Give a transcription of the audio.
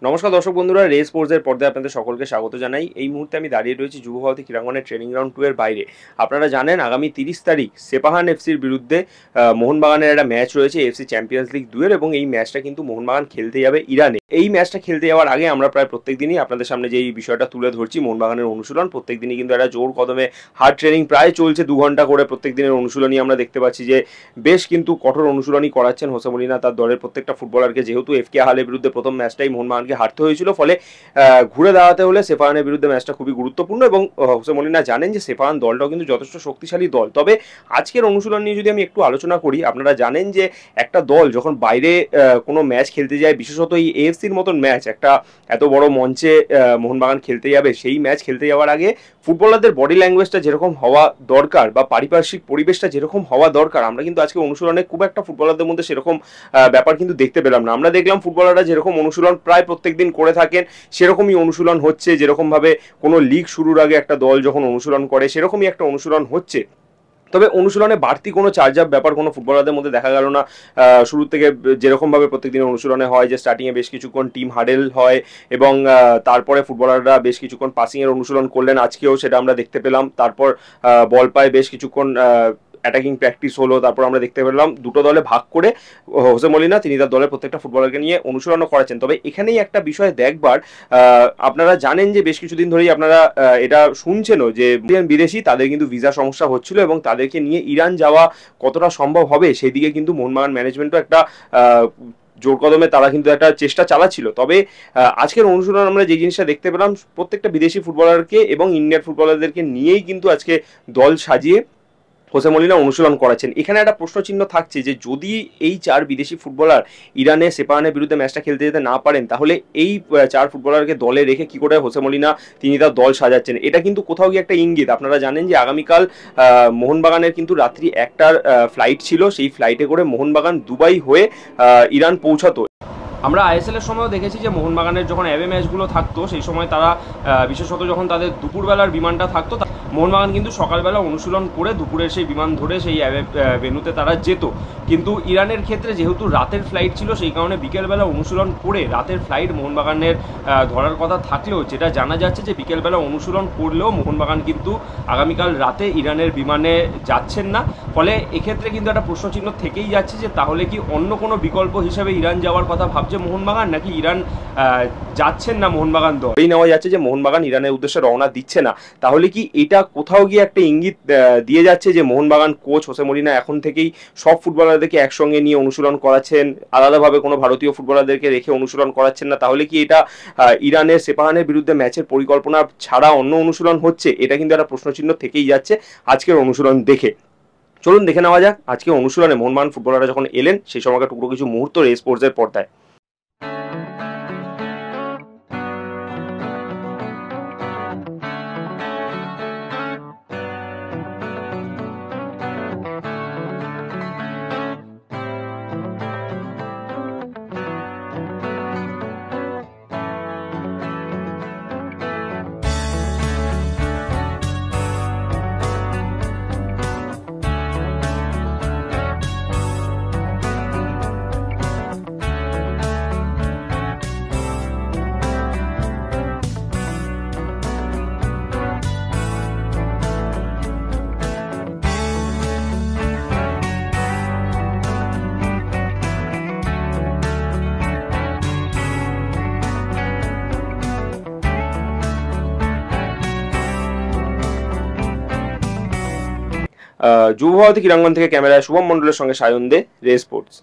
নমস্কার দর্শক বন্ধুরা, রে স্পোর্টসের পর্দায় আপনাদের সকলকে স্বাগত জানাই। এই মুহূর্তে আমি দাঁড়িয়ে রয়েছি যুব ভারতী ক্রীড়াঙ্গনের ট্রেনিং গ্রাউন্ড 2 এর বাইরে। আপনারা জানেন আগামী 30 তারিখ সেপাহান এফসির বিরুদ্ধে মোহনবাগানের একটা ম্যাচ রয়েছে এফসি চ্যাম্পিয়ন্স লিগ 2 এর, এবং এই ম্যাচটা কিন্তু মোহনবাগান খেলতে যাবে ইরানে। এই ম্যাচটা খেলতে যাওয়ার আগে আমরা প্রায় প্রত্যেক দিনই আপনাদের সামনে যে এই বিষয়টা তুলে ধরছি, মোহনবাগানের অনুশীলন প্রত্যেক দিনই কিন্তু একটা জোর কদমে হার্ড ট্রেনিং প্রায় চলছে, 2 ঘন্টা করে প্রত্যেক দিনের অনুশীলনই আমরা দেখতে পাচ্ছি যে বেশ কিন্তু কঠোর অনুশীলনই করাচ্ছেন হোসে মলিনা তার দলের প্রত্যেকটা ফুটবলারকে। যেহেতু এফকে হালের বিরুদ্ধে প্রথম ম্যাচটাই মোহনবাগানকে হারতে হয়েছিল, ফলে ঘুরে দাঁড়াতে হলে সেপাহানের বিরুদ্ধে ম্যাচটা খুবই গুরুত্বপূর্ণ, এবং হোসে মলিনা জানেন যে সেপাহান দলটাও কিন্তু যথেষ্ট শক্তিশালী দল। তবে আজকের অনুশীলন নিয়ে যদি আমি একটু আলোচনা করি, আপনারা জানেন যে একটা দল যখন বাইরে কোনো ম্যাচ খেলতে যায়, বিশেষত এই এএফসির মতন ম্যাচ, একটা এত বড় মঞ্চে মোহনবাগান খেলতে যাবে, সেই ম্যাচ খেলতে যাওয়ার আগে ফুটবলারদের বডি ল্যাঙ্গুয়েজটা যেরকম হওয়া দরকার বা পারিপার্শ্বিক পরিবেশটা যেরকম হওয়া দরকার, আমরা কিন্তু আজকে অনুশীলনে খুব একটা ফুটবলারদের মধ্যে সেরকম ব্যাপার কিন্তু দেখতে পেলাম না। আমরা দেখলাম ফুটবলাররা যেরকম অনুশীলন প্রায় প্রত্যেক দিন করে থাকেন সেরকমই অনুশীলন হচ্ছে, যেরকমভাবে কোনো লিগ শুরুর আগে একটা দল যখন অনুশীলন করে সেরকমই একটা অনুশীলন হচ্ছে। তবে অনুশীলনে বাড়তি কোনো চার্জ আপ ব্যাপার কোনো ফুটবলারদের মধ্যে দেখা গেল না। শুরু থেকে যেরকমভাবে প্রত্যেকদিন অনুশীলনে হয় যে স্টার্টিংয়ে বেশ কিছুক্ষণ টিম হাডেল হয়, এবং তারপরে ফুটবলাররা বেশ কিছুক্ষণ পাসিংয়ের অনুশীলন করলেন, আজকেও সেটা আমরা দেখতে পেলাম। তারপর বল পায় বেশ কিছুক্ষণ অ্যাটাকিং প্র্যাকটিস হলো, তারপর আমরা দেখতে পেলাম দুটো দলে ভাগ করে হোসে মলিনা তিনি তার দলের প্রত্যেকটা ফুটবলারকে নিয়ে অনুশীলনও করাচ্ছেন। তবে এখানেই একটা বিষয় দেখবার, আপনারা জানেন যে বেশ কিছুদিন ধরেই আপনারা এটা শুনছেনও যে বিদেশি তাদের কিন্তু ভিসা সমস্যা হচ্ছিল, এবং তাদেরকে নিয়ে ইরান যাওয়া কতটা সম্ভব হবে সেই দিকে কিন্তু মোহনবাগান ম্যানেজমেন্টও একটা জোর কদমে তারা কিন্তু একটা চেষ্টা চালাচ্ছিল। তবে আজকের অনুশীলন আমরা যে জিনিসটা দেখতে পেলাম, প্রত্যেকটা বিদেশি ফুটবলারকে এবং ইন্ডিয়ান ফুটবলারদেরকে নিয়েই কিন্তু আজকে দল সাজিয়ে হোসে মলিনা অনুশীলন করাচ্ছেন। এখানে একটা প্রশ্নচিহ্ন থাকছে যে যদি এই 4 বিদেশি ফুটবলার ইরানে সেপাহানের বিরুদ্ধে ম্যাচটা খেলতে যেতে না পারেন, তাহলে এই 4 ফুটবলারকে দলে রেখে কি করে হোসে মলিনা তিনি তার দল সাজাচ্ছেন। এটা কিন্তু কোথাও গিয়ে একটা ইঙ্গিত। আপনারা জানেন যে আগামীকাল মোহনবাগানের কিন্তু রাত্রি 1টার ফ্লাইট ছিল, সেই ফ্লাইটে করে মোহনবাগান দুবাই হয়ে ইরান পৌঁছাতো। আমরা আইএসএল এর সময়ও দেখেছি যে মোহনবাগানের যখন অ্যাওয়ে ম্যাচগুলো থাকতো সেই সময় তারা বিশেষত যখন তাদের দুপুরবেলার বিমানটা থাকতো, মোহনবাগান কিন্তু সকালবেলা অনুশীলন করে দুপুরের সেই বিমান ধরে সেই ভেন্যুতে তারা যেত। কিন্তু ইরানের ক্ষেত্রে যেহেতু রাতের ফ্লাইট ছিল, সেই কারণে বিকেলবেলা অনুশীলন করে রাতের ফ্লাইট মোহনবাগানের ধরার কথা থাকলেও যেটা জানা যাচ্ছে যে বিকেলবেলা অনুশীলন করলেও মোহনবাগান কিন্তু আগামীকাল রাতে ইরানের বিমানে যাচ্ছেন না। ফলে এক্ষেত্রে কিন্তু একটা প্রশ্নচিহ্ন থেকেই যাচ্ছে যে তাহলে কি অন্য কোনো বিকল্প হিসেবে ইরান যাওয়ার কথা ভাবছে মোহনবাগান, নাকি ইরান যাচ্ছেন না মোহনবাগান দল। এই নেওয়া যাচ্ছে যে মোহনবাগান ইরানের উদ্দেশ্যে রওনা দিচ্ছে না। তাহলে কি এটা কোথাও গিয়ে একটা ইঙ্গিত দিয়ে যাচ্ছে যে মোহনবাগান কোচ হোসে মলিনা এখন থেকেই সব ফুটবলারদেরকে একসঙ্গে নিয়ে অনুশীলন করাচ্ছেন, আলাদাভাবে কোনো ভারতীয় ফুটবলারদেরকে রেখে অনুশীলন করাচ্ছেন না? তাহলে কি এটা ইরানের সেপাহানের বিরুদ্ধে ম্যাচের পরিকল্পনা ছাড়া অন্য অনুশীলন হচ্ছে? এটা কিন্তু একটা প্রশ্নচিহ্ন থেকেই যাচ্ছে আজকের অনুশীলন দেখে। চলুন দেখে নেওয়া যাক আজকে অনুশীলনে মোহনবাগান ফুটবলাররা যখন এলেন সেই সময়কার টুকরো কিছু মুহূর্ত রে স্পোর্টসের পর্দায়। যুব ভারতী ক্রীড়াঙ্গন থেকে ক্যামেরায় শুভম মণ্ডলের সঙ্গে সায়ন দে, রে স্পোর্টস।